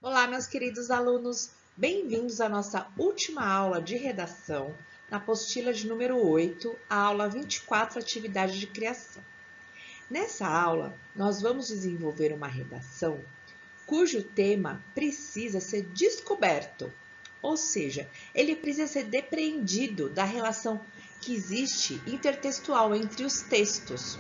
Olá, meus queridos alunos, bem-vindos à nossa última aula de redação, na apostila de número 8, a aula 24, atividade de criação. Nessa aula, nós vamos desenvolver uma redação cujo tema precisa ser descoberto, ou seja, ele precisa ser depreendido da relação que existe intertextual entre os textos.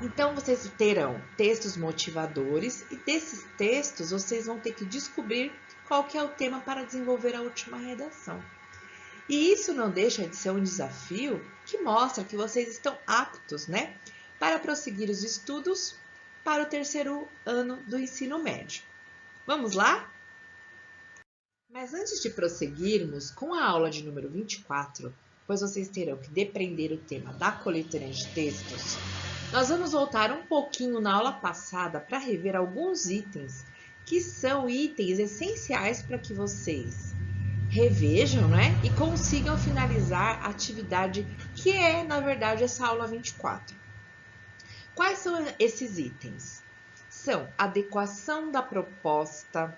Então, vocês terão textos motivadores e desses textos vocês vão ter que descobrir qual que é o tema para desenvolver a última redação. E isso não deixa de ser um desafio que mostra que vocês estão aptos, para prosseguir os estudos para o terceiro ano do ensino médio. Vamos lá? Mas antes de prosseguirmos com a aula de número 24, pois vocês terão que depreender o tema da coletânea de textos, nós vamos voltar um pouquinho na aula passada para rever alguns itens que são itens essenciais para que vocês revejam, e consigam finalizar a atividade que é, na verdade, essa aula 24. Quais são esses itens? São adequação da proposta,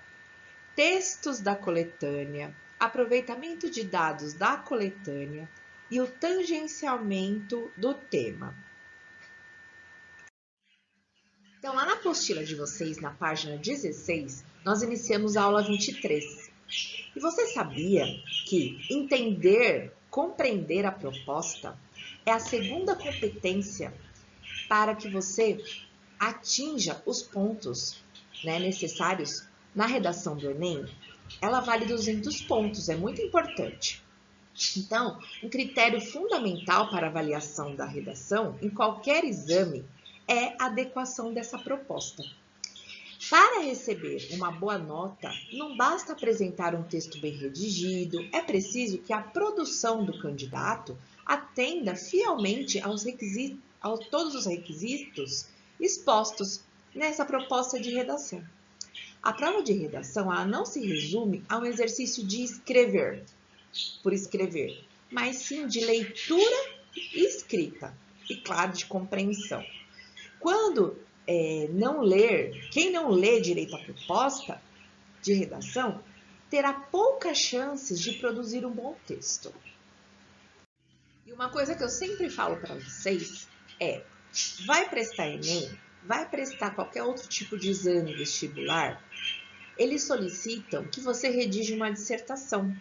textos da coletânea, aproveitamento de dados da coletânea e o tangenciamento do tema. Então, lá na apostila de vocês, na página 16, nós iniciamos a aula 23. E você sabia que entender, compreender a proposta é a segunda competência para que você atinja os pontos necessários na redação do Enem? Ela vale 200 pontos, é muito importante. Então, um critério fundamental para avaliação da redação em qualquer exame é a adequação dessa proposta. Para receber uma boa nota, não basta apresentar um texto bem redigido, é preciso que a produção do candidato atenda fielmente a todos os requisitos expostos nessa proposta de redação. A prova de redação ela não se resume a um exercício de escrever, por escrever, mas sim de leitura e escrita, e claro, de compreensão. Quando quem não lê direito a proposta de redação, terá poucas chances de produzir um bom texto. E uma coisa que eu sempre falo para vocês é, vai prestar Enem, vai prestar qualquer outro tipo de exame vestibular, eles solicitam que você redija uma dissertação,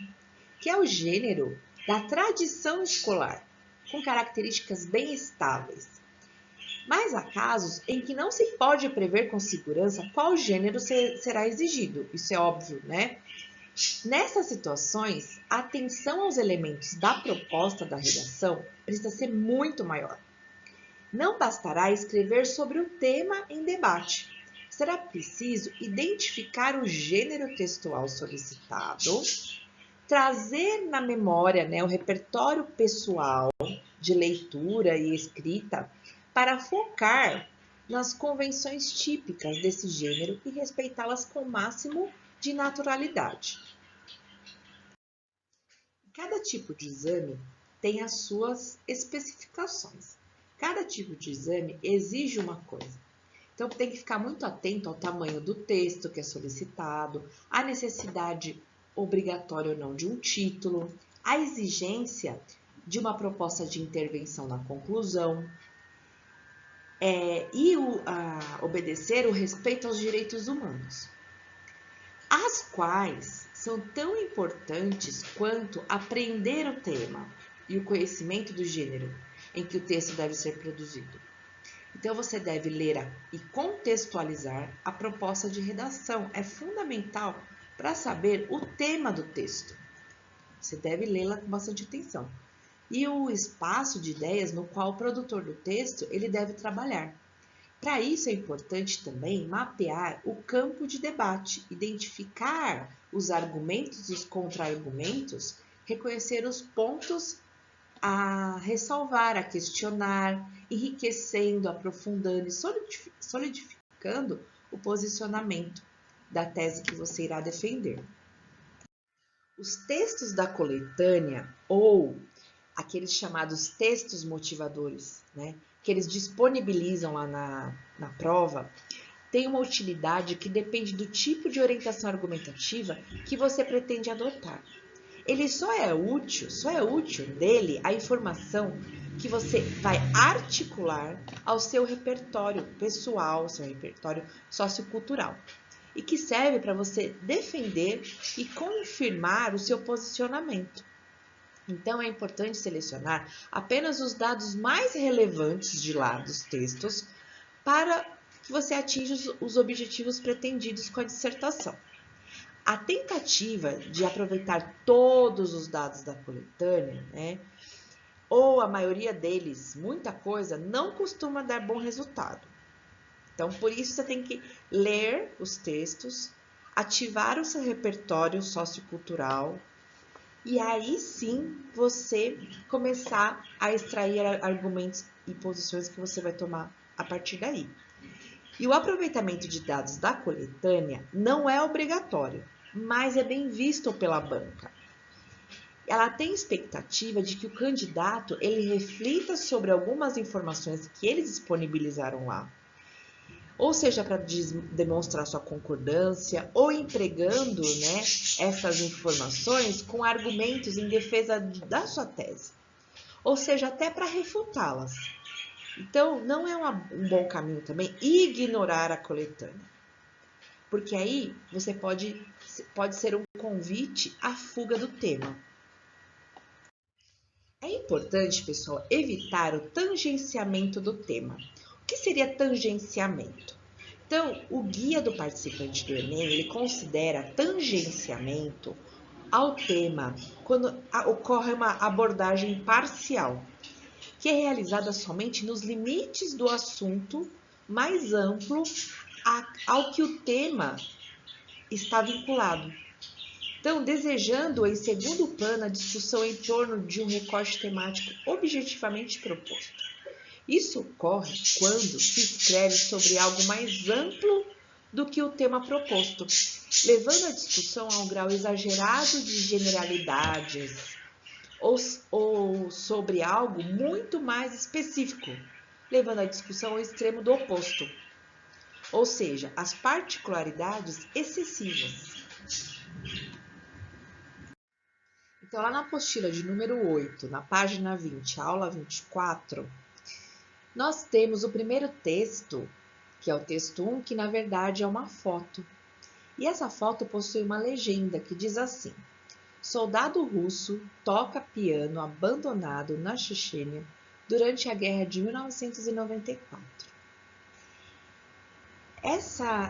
que é o gênero da tradição escolar, com características bem estáveis. Mas há casos em que não se pode prever com segurança qual gênero será exigido, isso é óbvio, Nessas situações, a atenção aos elementos da proposta da redação precisa ser muito maior. Não bastará escrever sobre o tema em debate. Será preciso identificar o gênero textual solicitado, trazer na memória o repertório pessoal de leitura e escrita para focar nas convenções típicas desse gênero e respeitá-las com o máximo de naturalidade. Cada tipo de exame tem as suas especificações. Cada tipo de exame exige uma coisa. Então, tem que ficar muito atento ao tamanho do texto que é solicitado, à necessidade obrigatória ou não de um título, à exigência de uma proposta de intervenção na conclusão, obedecer o respeito aos direitos humanos, as quais são tão importantes quanto aprender o tema e o conhecimento do gênero em que o texto deve ser produzido. Então, você deve ler e contextualizar a proposta de redação. É fundamental para saber o tema do texto. Você deve lê-la com bastante atenção. E o espaço de ideias no qual o produtor do texto ele deve trabalhar. Para isso é importante também mapear o campo de debate, identificar os argumentos e os contra-argumentos, reconhecer os pontos a ressalvar, a questionar, enriquecendo, aprofundando e solidificando o posicionamento da tese que você irá defender. Os textos da coletânea ou aqueles chamados textos motivadores, que eles disponibilizam lá na prova, tem uma utilidade que depende do tipo de orientação argumentativa que você pretende adotar. Ele só é útil dele a informação que você vai articular ao seu repertório pessoal, seu repertório sociocultural, e que serve para você defender e confirmar o seu posicionamento. Então, é importante selecionar apenas os dados mais relevantes de lá dos textos para que você atinja os objetivos pretendidos com a dissertação. A tentativa de aproveitar todos os dados da coletânea, né, ou a maioria deles, muita coisa, não costuma dar bom resultado. Então, por isso, você tem que ler os textos, ativar o seu repertório sociocultural, e aí sim você começar a extrair argumentos e posições que você vai tomar a partir daí. E o aproveitamento de dados da coletânea não é obrigatório, mas é bem visto pela banca. Ela tem expectativa de que o candidato ele reflita sobre algumas informações que eles disponibilizaram lá, ou seja, para demonstrar sua concordância, ou empregando, né, essas informações com argumentos em defesa da sua tese, ou seja, até para refutá-las. Então, não é um bom caminho também ignorar a coletânea, porque aí você pode ser um convite à fuga do tema. É importante, pessoal, evitar o tangenciamento do tema. O que seria tangenciamento? Então, o guia do participante do Enem, ele considera tangenciamento ao tema quando ocorre uma abordagem parcial, que é realizada somente nos limites do assunto mais amplo ao que o tema está vinculado. Então, desejando em segundo plano a discussão em torno de um recorte temático objetivamente proposto. Isso ocorre quando se escreve sobre algo mais amplo do que o tema proposto, levando a discussão a um grau exagerado de generalidades ou sobre algo muito mais específico, levando a discussão ao extremo do oposto, ou seja, as particularidades excessivas. Então, lá na apostila de número 8, na página 20, aula 24, nós temos o primeiro texto, que é o texto 1, que na verdade é uma foto. E essa foto possui uma legenda que diz assim: soldado russo toca piano abandonado na Chechênia durante a guerra de 1994.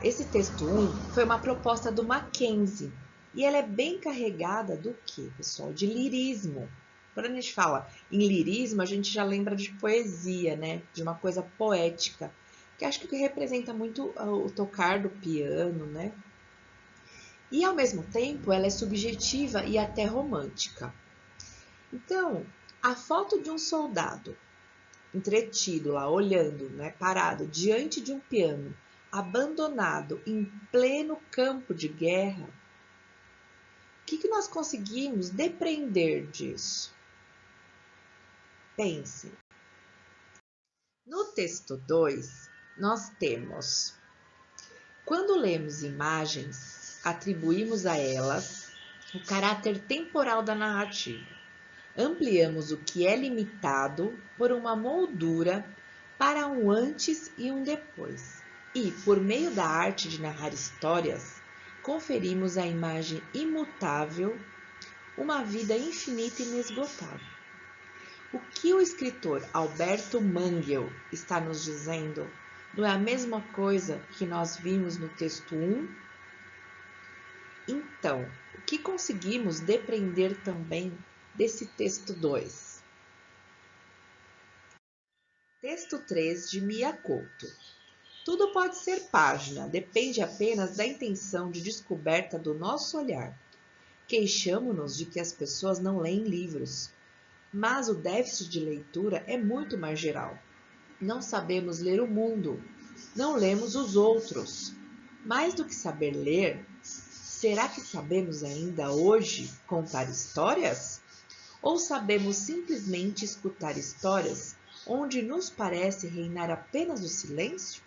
Esse texto 1 foi uma proposta do Mackenzie. E ela é bem carregada do quê, pessoal? De lirismo. Quando a gente fala em lirismo, a gente já lembra de poesia, né? De uma coisa poética, que acho que representa muito o tocar do piano, né? E, ao mesmo tempo, ela é subjetiva e até romântica. Então, a foto de um soldado entretido lá, olhando, né, parado diante de um piano, abandonado em pleno campo de guerra, o que nós conseguimos depreender disso? Pense. No texto 2, nós temos: quando lemos imagens, atribuímos a elas o caráter temporal da narrativa. Ampliamos o que é limitado por uma moldura para um antes e um depois. E, por meio da arte de narrar histórias, conferimos à imagem imutável uma vida infinita e inesgotável. O que o escritor Alberto Mangel está nos dizendo não é a mesma coisa que nós vimos no texto 1? Então, o que conseguimos depreender também desse texto 2? Texto 3 de Mia Couto. Tudo pode ser página, depende apenas da intenção de descoberta do nosso olhar. Queixamo-nos de que as pessoas não leem livros, mas o déficit de leitura é muito mais geral. Não sabemos ler o mundo, não lemos os outros. Mais do que saber ler, será que sabemos ainda hoje contar histórias? Ou sabemos simplesmente escutar histórias onde nos parece reinar apenas o silêncio?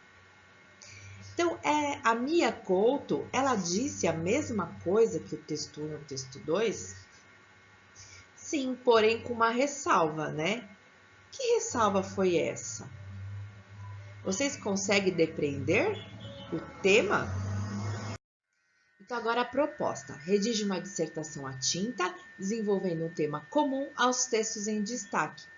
Então, a Mia Couto, ela disse a mesma coisa que o texto 1 e o texto 2? Sim, porém com uma ressalva, né? Que ressalva foi essa? Vocês conseguem depreender o tema? Então, agora a proposta. Redige uma dissertação à tinta, desenvolvendo um tema comum aos textos em destaque.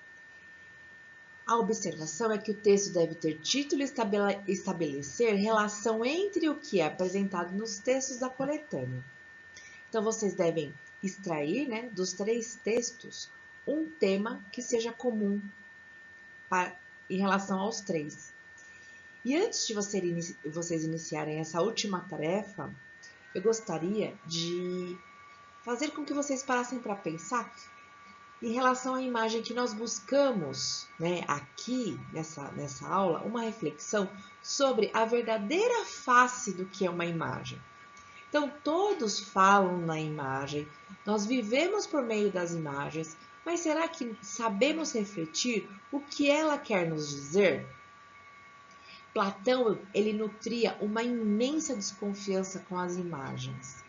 A observação é que o texto deve ter título e estabelecer relação entre o que é apresentado nos textos da coletânea. Então, vocês devem extrair, né, dos 3 textos um tema que seja comum em relação aos 3. E antes de vocês iniciarem essa última tarefa, eu gostaria de fazer com que vocês parassem para pensar em relação à imagem que nós buscamos, né, aqui nessa aula, uma reflexão sobre a verdadeira face do que é uma imagem. Então, todos falam na imagem, nós vivemos por meio das imagens, mas será que sabemos refletir o que ela quer nos dizer? Platão, ele nutria uma imensa desconfiança com as imagens,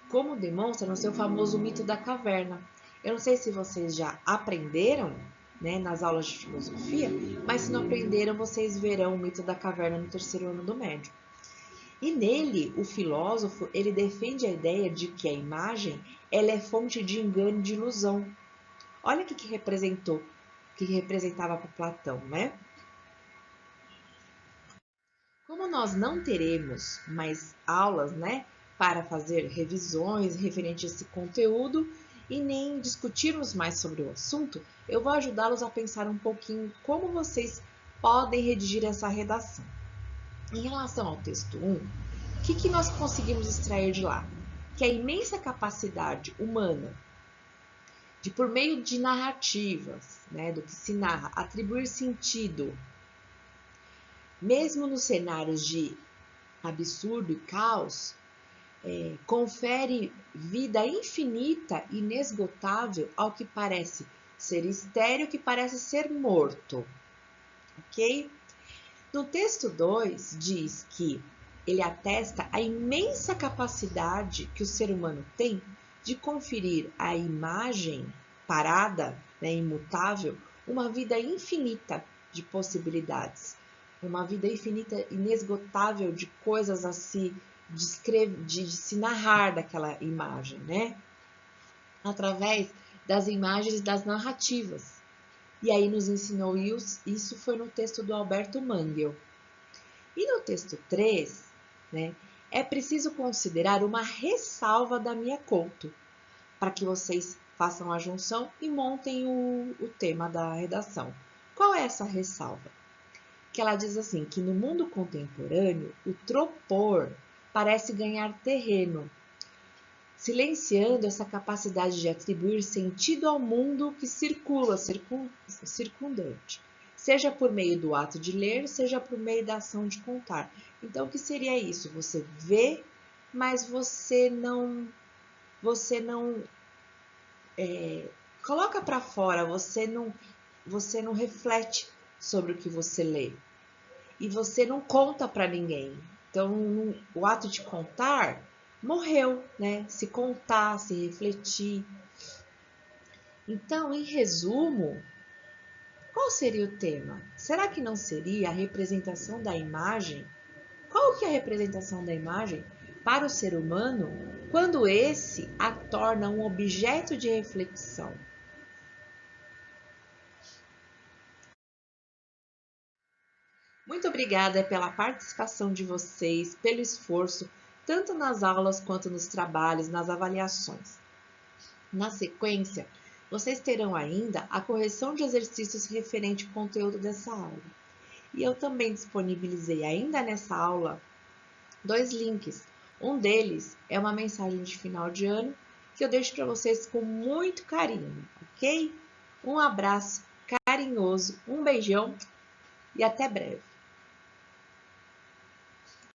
como demonstra no seu famoso mito da caverna. Eu não sei se vocês já aprenderam, né, nas aulas de filosofia, mas se não aprenderam, vocês verão o mito da caverna no 3º ano do médio. E nele, o filósofo, ele defende a ideia de que a imagem, ela é fonte de engano e de ilusão. Olha o que representava para Platão, né? Como nós não teremos mais aulas, né, para fazer revisões referente a esse conteúdo e nem discutirmos mais sobre o assunto, eu vou ajudá-los a pensar um pouquinho como vocês podem redigir essa redação. Em relação ao texto 1, o que nós conseguimos extrair de lá? Que a imensa capacidade humana de, por meio de narrativas, né, do que se narra, atribuir sentido, mesmo nos cenários de absurdo e caos, confere vida infinita e inesgotável ao que parece ser estéril, que parece ser morto. Ok? No texto 2, diz que ele atesta a imensa capacidade que o ser humano tem de conferir à imagem parada, né, imutável, uma vida infinita de possibilidades, uma vida infinita, inesgotável de coisas a se descrever, de se narrar daquela imagem, né? Através das imagens e das narrativas. E aí nos ensinou isso foi no texto do Alberto Mangel. E no texto 3, né, é preciso considerar uma ressalva da Mia Couto, para que vocês façam a junção e montem o tema da redação. Qual é essa ressalva? Que ela diz assim, que no mundo contemporâneo, o tropor parece ganhar terreno, silenciando essa capacidade de atribuir sentido ao mundo que circula, circundante, seja por meio do ato de ler, seja por meio da ação de contar. Então, o que seria isso? Você vê, mas você não coloca para fora, você não reflete sobre o que você lê. E você não conta para ninguém. Então, o ato de contar morreu, né? Se contar, se refletir. Então, em resumo, qual seria o tema? Será que não seria a representação da imagem? Qual que é a representação da imagem para o ser humano quando esse a torna um objeto de reflexão? Muito obrigada pela participação de vocês, pelo esforço, tanto nas aulas quanto nos trabalhos, nas avaliações. Na sequência, vocês terão ainda a correção de exercícios referente ao conteúdo dessa aula. E eu também disponibilizei ainda nessa aula 2 links. Um deles é uma mensagem de final de ano que eu deixo para vocês com muito carinho, ok? Um abraço carinhoso, um beijão e até breve.